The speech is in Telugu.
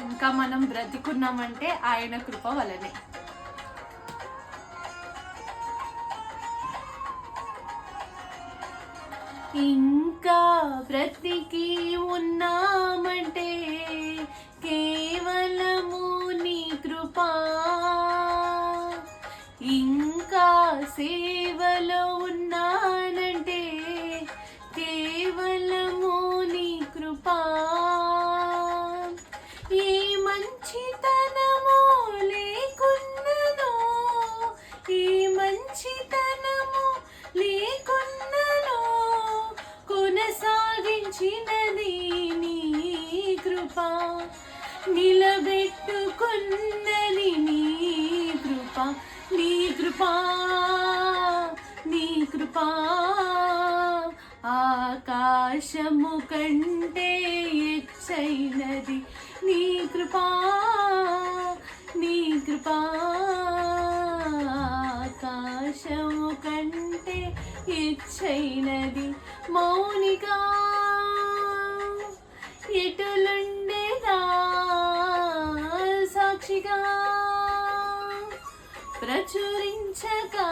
ఇంకా మనం బ్రతికున్నామంటే ఆయన కృప వలనే. ఇంకా బ్రతికి ఉన్నామంటే కేవలము నీ కృపా, ఇంకా సేవలో ఉన్నానంటే కేవలము నీ కృపా. ఈ మంచితనము లేకున్నదో, ఈ మంచితనము లేకున్నదో కొనసాగించినది నీ కృప, నిలబెట్టుకున్నది నీ కృప, నీ కృప, నీ కృప. ఆకాశము కంటే ఎత్తైనది నీ కృప, నీ కృప. ఆకాశము కంటే ఎత్తైనది. మౌనిగా ఎటులుండేదా సాక్షిగా ప్రచురించగా